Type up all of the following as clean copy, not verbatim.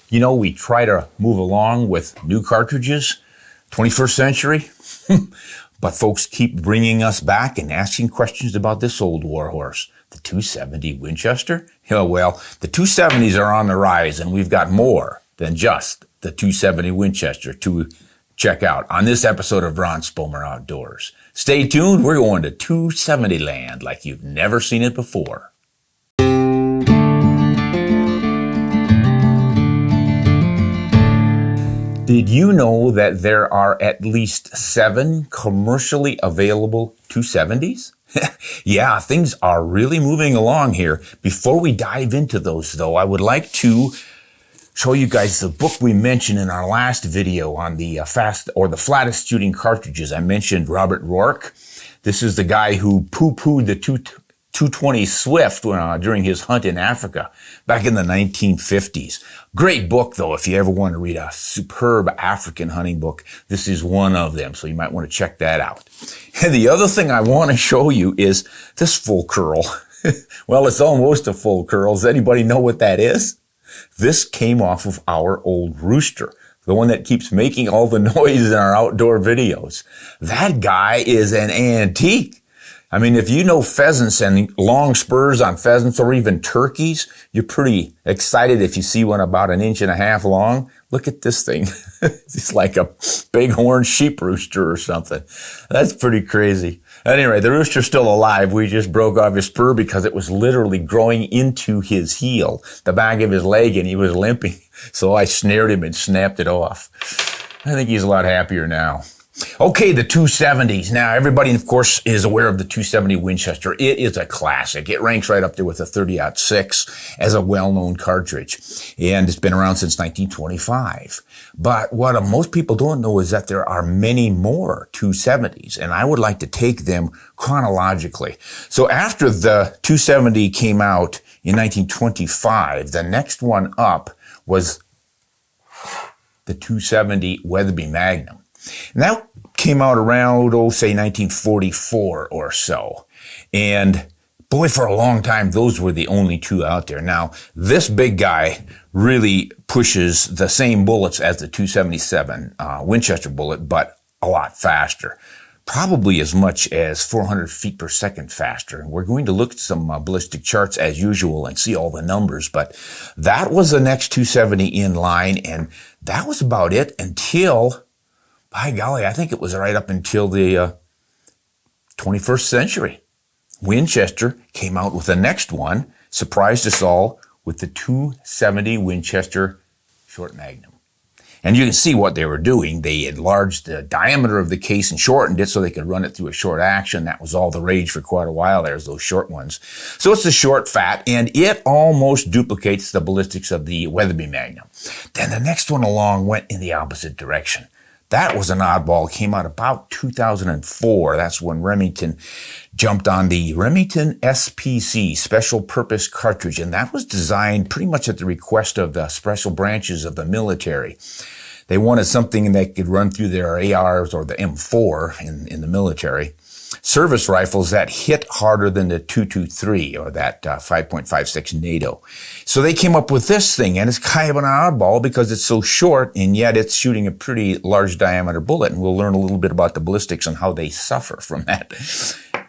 You know, we try to move along with new cartridges, 21st century, but folks keep bringing us back and asking questions about this old warhorse, the 270 Winchester. Yeah, well, the 270s are on the rise, and we've got more than just the 270 Winchester to check out on this episode of Ron Spomer Outdoors. Stay tuned, we're going to 270 land like you've never seen it before. Did you know that there are at least 7 commercially available 270s? Yeah, things are really moving along here. Before we dive into those, though, I would like to show you guys the book we mentioned in our last video on the the flattest shooting cartridges. I mentioned Robert Rourke. This is the guy who poo-pooed the 220 Swift during his hunt in Africa back in the 1950s. Great book, though, if you ever want to read a superb African hunting book. This is one of them, so you might want to check that out. And the other thing I want to show you is this full curl. Well, it's almost a full curl. Does anybody know what that is? This came off of our old rooster, the one that keeps making all the noise in our outdoor videos. That guy is an antique. I mean, if you know pheasants and long spurs on pheasants or even turkeys, you're pretty excited if you see one about 1.5 inches long. Look at this thing. It's like a bighorn sheep rooster or something. That's pretty crazy. Anyway, the rooster's still alive. We just broke off his spur because it was literally growing into his heel, the back of his leg, and he was limping. So I snared him and snapped it off. I think he's a lot happier now. Okay, the 270s. Now, everybody, of course, is aware of the 270 Winchester. It is a classic. It ranks right up there with the 30-06 as a well-known cartridge. And it's been around since 1925. But what most people don't know is that there are many more 270s, and I would like to take them chronologically. So after the 270 came out in 1925, the next one up was the 270 Weatherby Magnum. And that came out around, say 1944 or so. And boy, for a long time, those were the only two out there. Now, this big guy really pushes the same bullets as the 277 Winchester bullet, but a lot faster. Probably as much as 400 feet per second faster. And we're going to look at some ballistic charts as usual and see all the numbers. But that was the next 270 in line, and that was about it until, by golly, I think it was right up until the 21st century. Winchester came out with the next one, surprised us all, with the 270 Winchester Short Magnum. And you can see what they were doing. They enlarged the diameter of the case and shortened it so they could run it through a short action. That was all the rage for quite a while. There's those short ones. So it's a short fat, and it almost duplicates the ballistics of the Weatherby Magnum. Then the next one along went in the opposite direction. That was an oddball. It came out about 2004. That's when Remington jumped on the Remington Spc, Special Purpose Cartridge, and that was designed pretty much at the request of the special branches of the military. They wanted something that could run through their ARs or the M4 in the military. Service rifles that hit harder than the 223 or that 5.56 NATO. So they came up with this thing, and it's kind of an oddball because it's so short, and yet it's shooting a pretty large diameter bullet, and we'll learn a little bit about the ballistics and how they suffer from that.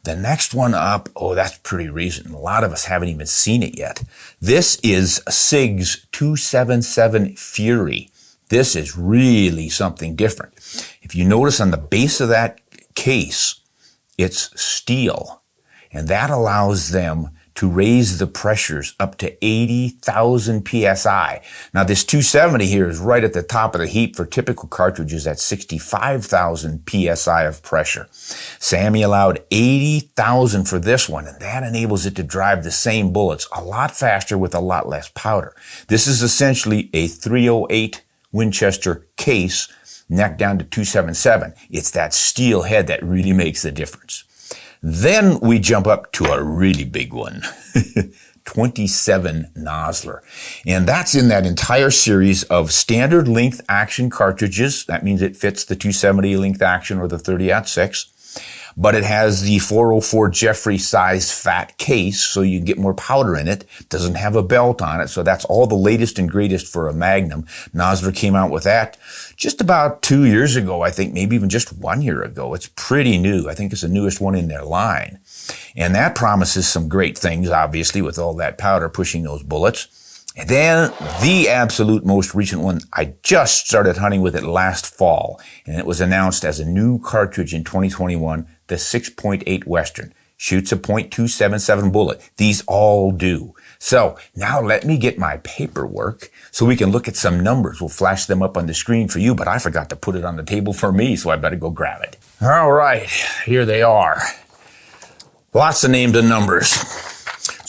The next one up, oh, that's pretty recent. A lot of us haven't even seen it yet. This is SIG's 277 Fury. This is really something different. If you notice on the base of that case, it's steel, and that allows them to raise the pressures up to 80,000 psi. Now, this 270 here is right at the top of the heap for typical cartridges at 65,000 psi of pressure. Sammy allowed 80,000 for this one, and that enables it to drive the same bullets a lot faster with a lot less powder. This is essentially a 308 Winchester case neck down to 277. It's that steel head that really makes the difference. Then we jump up to a really big one, 27 Nosler. And that's in that entire series of standard length action cartridges. That means it fits the 270 length action or the 30-06. but it has the 404 Jeffrey size fat case, so you can get more powder in it. Doesn't have a belt on it, so that's all the latest and greatest for a Magnum. Nosler came out with that just about 2 years ago, I think, maybe even just 1 year ago. It's pretty new. I think it's the newest one in their line. And that promises some great things, obviously, with all that powder pushing those bullets. And then the absolute most recent one, I just started hunting with it last fall, and it was announced as a new cartridge in 2021, the 6.8 Western. Shoots a .277 bullet. These all do. So now let me get my paperwork so we can look at some numbers. We'll flash them up on the screen for you, but I forgot to put it on the table for me, so I better go grab it. All right, here they are. Lots of names and numbers.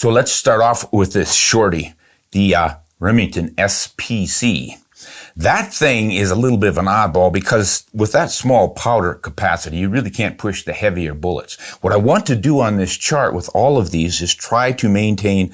So let's start off with this shorty, the Remington Spc. That thing is a little bit of an oddball because with that small powder capacity, you really can't push the heavier bullets. What I want to do on this chart with all of these is try to maintain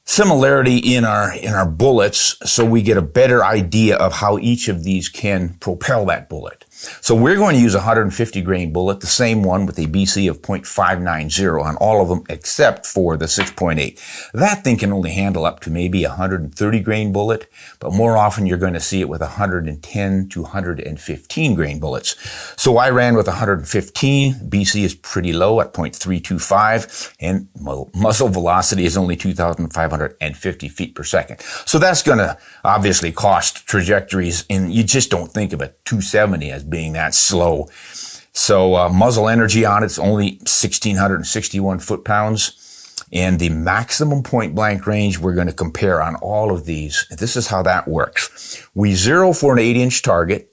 similarity in our bullets so we get a better idea of how each of these can propel that bullet. So we're going to use a 150 grain bullet, the same one with a BC of .590 on all of them except for the 6.8. That thing can only handle up to maybe a 130 grain bullet, but more often you're going to see it with 110 to 115 grain bullets. So I ran with 115. BC is pretty low at .325, and muzzle velocity is only 2,550 feet per second. So that's going to obviously cost trajectories, and you just don't think of a 270 as being that slow. So muzzle energy on it's only 1,661 foot-pounds. And the maximum point blank range we're going to compare on all of these. This is how that works. We zero for an 8-inch target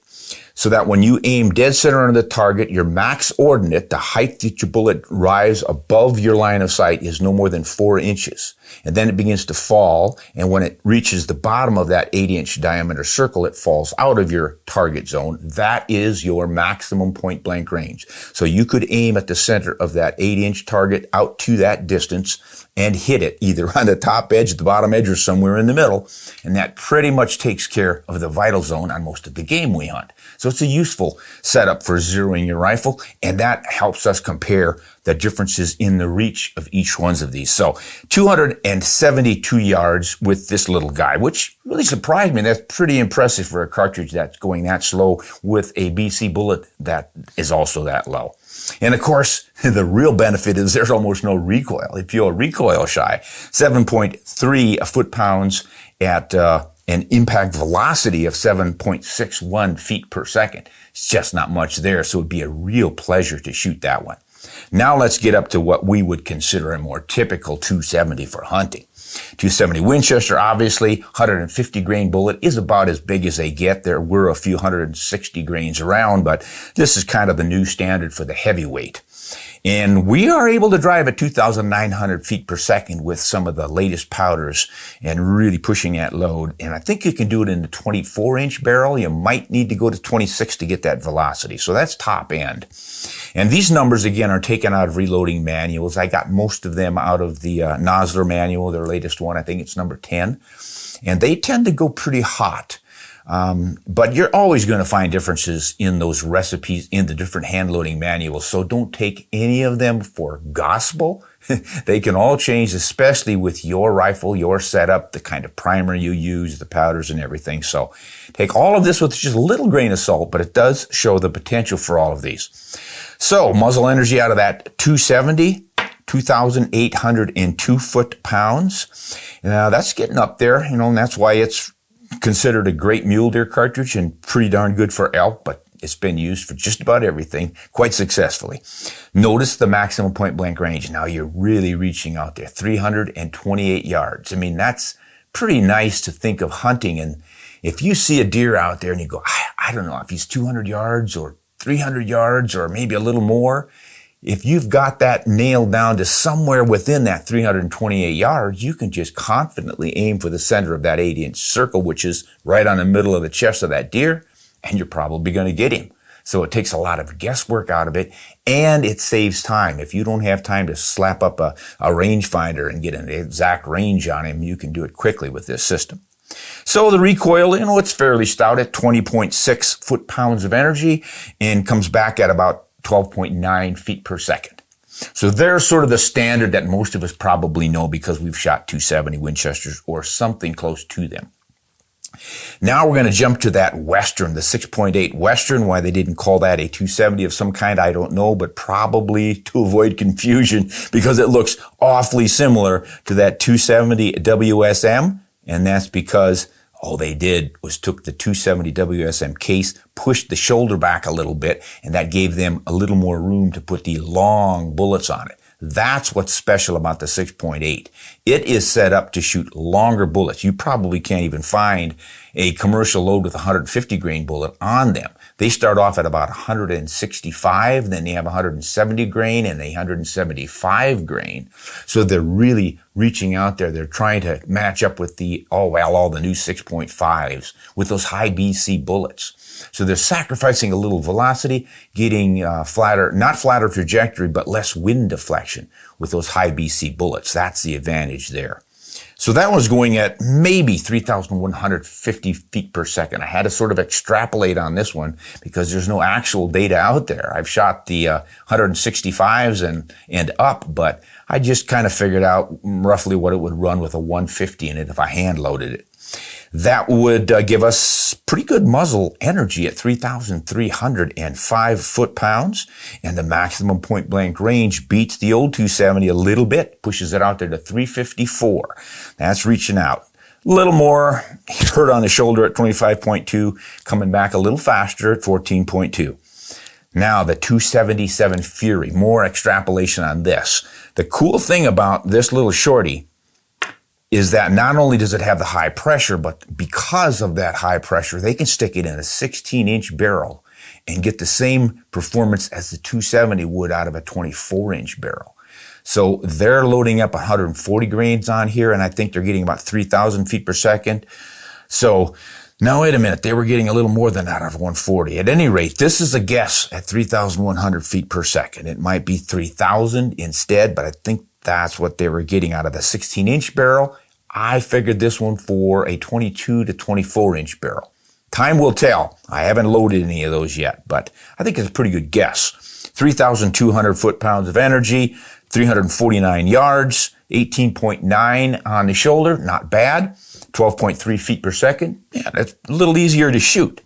so that when you aim dead center on the target, your max ordinate, the height that your bullet rise above your line of sight, is no more than 4 inches. And then it begins to fall, and when it reaches the bottom of that 8-inch diameter circle, it falls out of your target zone. That is your maximum point blank range. So you could aim at the center of that 8-inch target out to that distance and hit it either on the top edge, the bottom edge, or somewhere in the middle. And that pretty much takes care of the vital zone on most of the game we hunt. So it's a useful setup for zeroing your rifle, and that helps us compare the differences in the reach of each one of these. So 272 yards with this little guy, which really surprised me. That's pretty impressive for a cartridge that's going that slow with a BC bullet that is also that low. And of course, the real benefit is there's almost no recoil. If you're recoil shy, 7.3 foot-pounds at an impact velocity of 7.61 feet per second. It's just not much there, so it'd be a real pleasure to shoot that one. Now let's get up to what we would consider a more typical 270 for hunting. 270 Winchester, obviously, 150 grain bullet is about as big as they get. There were a few 160 grains around, but this is kind of the new standard for the heavyweight. And we are able to drive at 2,900 feet per second with some of the latest powders and really pushing that load. And I think you can do it in the 24-inch barrel. You might need to go to 26 to get that velocity. So that's top end. And these numbers, again, are taken out of reloading manuals. I got most of them out of the Nosler manual, their latest one. I think it's number 10. And they tend to go pretty hot. But you're always going to find differences in those recipes in the different hand loading manuals. So don't take any of them for gospel. They can all change, especially with your rifle, your setup, the kind of primer you use, the powders and everything. So take all of this with just a little grain of salt, but it does show the potential for all of these. So muzzle energy out of that 270, 2,802 foot-pounds. Now that's getting up there, and that's why it's considered a great mule deer cartridge and pretty darn good for elk, but it's been used for just about everything quite successfully. Notice the maximum point blank range. Now you're really reaching out there, 328 yards. I mean, that's pretty nice to think of hunting. And if you see a deer out there and you go, I don't know if he's 200 yards or 300 yards or maybe a little more, if you've got that nailed down to somewhere within that 328 yards, you can just confidently aim for the center of that 8-inch circle, which is right on the middle of the chest of that deer, and you're probably going to get him. So it takes a lot of guesswork out of it, and it saves time. If you don't have time to slap up a rangefinder and get an exact range on him, you can do it quickly with this system. So the recoil, it's fairly stout at 20.6 foot-pounds of energy and comes back at about 12.9 feet per second. So they're sort of the standard that most of us probably know because we've shot 270 Winchesters or something close to them. Now we're going to jump to that Western, the 6.8 Western. Why they didn't call that a 270 of some kind, I don't know, but probably to avoid confusion because it looks awfully similar to that 270 WSM. And that's because all they did was took the 270 WSM case, pushed the shoulder back a little bit, and that gave them a little more room to put the long bullets on it. That's what's special about the 6.8. It is set up to shoot longer bullets. You probably can't even find a commercial load with a 150 grain bullet on them. They start off at about 165, then they have 170 grain and 175 grain. So they're really reaching out there. They're trying to match up with all the new 6.5s with those high BC bullets. So they're sacrificing a little velocity, getting not flatter trajectory, but less wind deflection with those high BC bullets. That's the advantage there. So that was going at maybe 3,150 feet per second. I had to sort of extrapolate on this one because there's no actual data out there. I've shot the 165s and up, but I just kind of figured out roughly what it would run with a 150 in it if I hand loaded it. That would give us pretty good muzzle energy at 3,305 foot-pounds, and the maximum point-blank range beats the old 270 a little bit, pushes it out there to 354. That's reaching out. A little more hurt on the shoulder at 25.2, coming back a little faster at 14.2. Now, the 277 Fury, more extrapolation on this. The cool thing about this little shorty is that not only does it have the high pressure, but because of that high pressure, they can stick it in a 16-inch barrel and get the same performance as the 270 would out of a 24-inch barrel. So they're loading up 140 grains on here, and I think they're getting about 3,000 feet per second. So now, wait a minute, they were getting a little more than that out of 140. At any rate, this is a guess at 3,100 feet per second. It might be 3,000 instead, but I think that's what they were getting out of the 16-inch barrel. I figured this one for a 22 to 24-inch barrel. Time will tell. I haven't loaded any of those yet, but I think it's a pretty good guess. 3,200 foot-pounds of energy, 349 yards, 18.9 on the shoulder, not bad. 12.3 feet per second. Yeah, that's a little easier to shoot.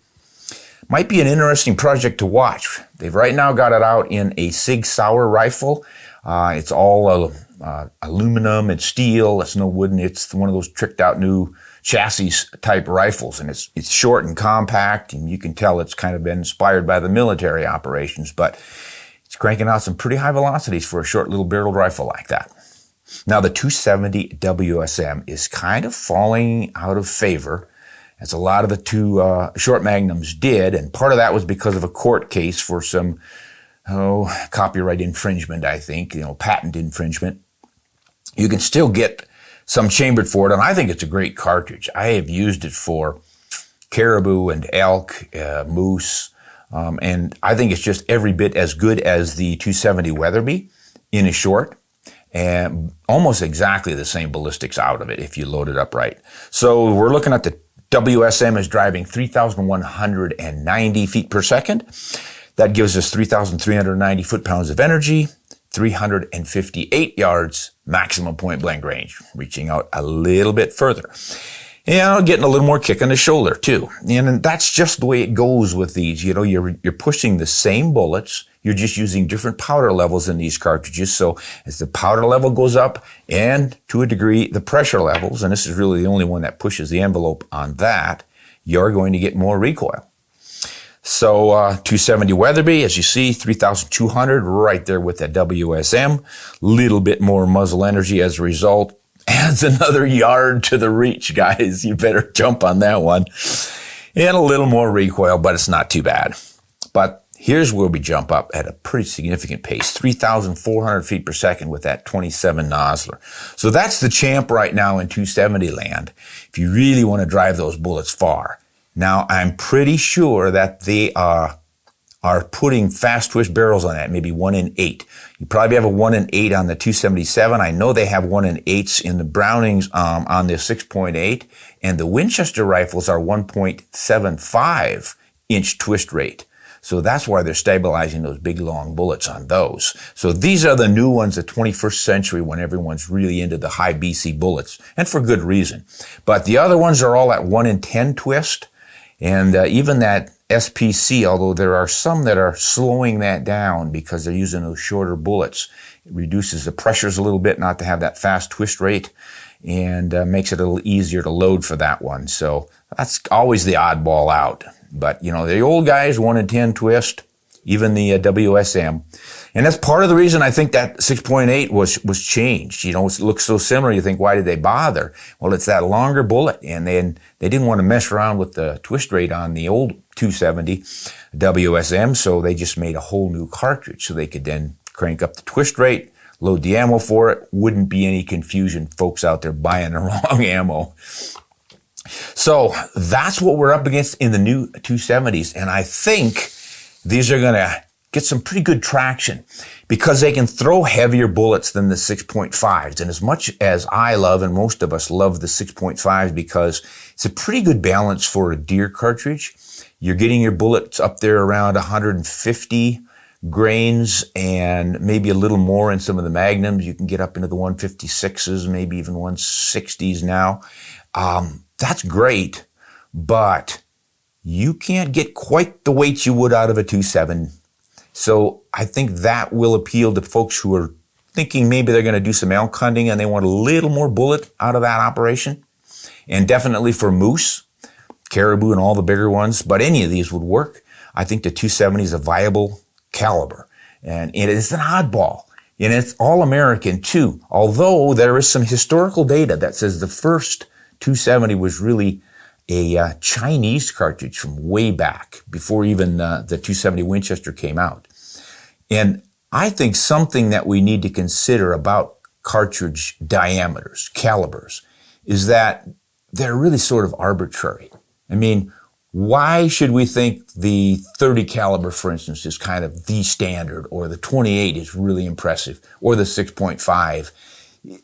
Might be an interesting project to watch. They've right now got it out in a Sig Sauer rifle. It's all aluminum and steel. It's no wooden. It's one of those tricked out new chassis type rifles, and it's short and compact, and you can tell it's kind of been inspired by the military operations, but it's cranking out some pretty high velocities for a short little barreled rifle like that. Now, the 270 WSM is kind of falling out of favor, as a lot of the two short magnums did, and part of that was because of a court case for some copyright infringement, I think, patent infringement. You can still get some chambered for it, and I think it's a great cartridge. I have used it for caribou and elk, moose, and I think it's just every bit as good as the 270 Weatherby in a short, and almost exactly the same ballistics out of it if you load it up right. So we're looking at the WSM is driving 3,190 feet per second. That gives us 3,390 foot-pounds of energy, 358 yards maximum point-blank range, reaching out a little bit further. And getting a little more kick on the shoulder, too. And that's just the way it goes with these. You're pushing the same bullets. You're just using different powder levels in these cartridges. So as the powder level goes up, and to a degree, the pressure levels, and this is really the only one that pushes the envelope on that, you're going to get more recoil. So 270 Weatherby, as you see, 3,200 right there with that WSM. Little bit more muzzle energy as a result. Adds another yard to the reach, guys. You better jump on that one. And a little more recoil, but it's not too bad. But here's where we jump up at a pretty significant pace, 3,400 feet per second with that 27 Nosler. So that's the champ right now in 270 land, if you really want to drive those bullets far. Now, I'm pretty sure that they are putting fast twist barrels on that, maybe 1 in 8. You probably have a 1 in 8 on the 277. I know they have 1 in 8s in the Brownings on the 6.8, and the Winchester rifles are 1.75 inch twist rate. So that's why they're stabilizing those big long bullets on those. So these are the new ones, the 21st century, when everyone's really into the high BC bullets, and for good reason. But the other ones are all at 1 in 10 twist. And even that SPC, although there are some that are slowing that down because they're using those shorter bullets, it reduces the pressures a little bit not to have that fast twist rate, and makes it a little easier to load for that one. So that's always the oddball out. But, you know, the old guys, 1 in 10 twist, even the WSM. And that's part of the reason I think that 6.8 was changed. You know, it looks so similar. You think, why did they bother? Well, it's that longer bullet, and then they didn't want to mess around with the twist rate on the old 270 WSM, so they just made a whole new cartridge so they could then crank up the twist rate, load the ammo for it. Wouldn't be any confusion, folks out there buying the wrong ammo. So that's what we're up against in the new 270s. And I think these are going to get some pretty good traction because they can throw heavier bullets than the 6.5s. And as much as I love, and most of us love the 6.5s because it's a pretty good balance for a deer cartridge. You're getting your bullets up there around 150 grains and maybe a little more in some of the Magnums. You can get up into the 156s, maybe even 160s now. That's great, but you can't get quite the weight you would out of a 270. So I think that will appeal to folks who are thinking maybe they're going to do some elk hunting and they want a little more bullet out of that operation. And definitely for moose, caribou, and all the bigger ones, but any of these would work. I think the 270 is a viable caliber, and it is an oddball. And it's all American too, although there is some historical data that says the first 270 was really a Chinese cartridge from way back, before even the 270 Winchester came out. And I think something that we need to consider about cartridge diameters, calibers, is that they're really sort of arbitrary. I mean, why should we think the 30 caliber, for instance, is kind of the standard, or the 28 is really impressive, or the 6.5?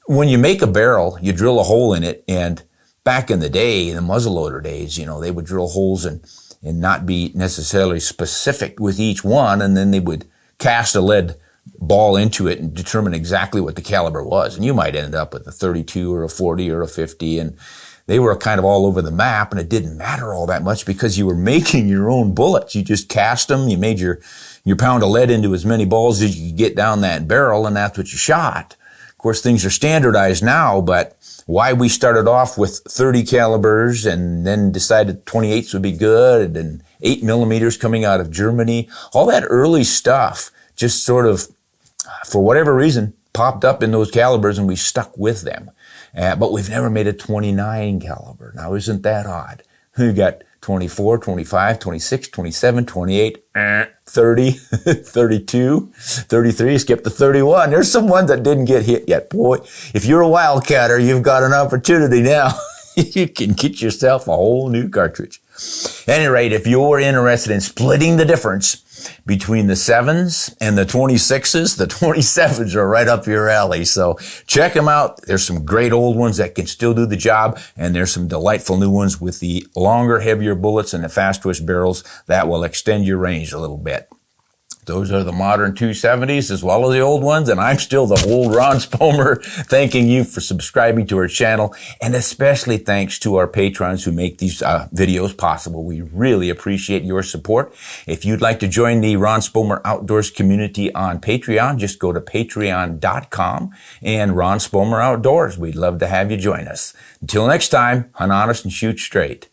When you make a barrel, you drill a hole in it, and back in the day, in the muzzleloader days, you know, they would drill holes and not be necessarily specific with each one, and then they would cast a lead ball into it and determine exactly what the caliber was. And you might end up with a 32 or a 40 or a 50, and they were kind of all over the map, and it didn't matter all that much because you were making your own bullets. You just cast them, you made your pound of lead into as many balls as you could get down that barrel, and that's what you shot. Of course, things are standardized now, but why we started off with 30 calibers and then decided 28s would be good, and 8 millimeters coming out of Germany, all that early stuff just sort of, for whatever reason, popped up in those calibers, and we stuck with them. But we've never made a 29 caliber. Now, isn't that odd? We got 24, 25, 26, 27, 28, 30, 32, 33, skip the 31. There's some ones that didn't get hit yet. Boy, if you're a wildcatter, you've got an opportunity now. You can get yourself a whole new cartridge. At any rate, if you're interested in splitting the difference between the 7s and the 26s, the 27s are right up your alley. So check them out. There's some great old ones that can still do the job, and there's some delightful new ones with the longer, heavier bullets and the fast twist barrels that will extend your range a little bit. Those are the modern 270s as well as the old ones, and I'm still the old Ron Spomer, thanking you for subscribing to our channel, and especially thanks to our patrons who make these videos possible. We really appreciate your support. If you'd like to join the Ron Spomer Outdoors community on Patreon, just go to patreon.com and Ron Spomer Outdoors. We'd love to have you join us. Until next time, hunt honest and shoot straight.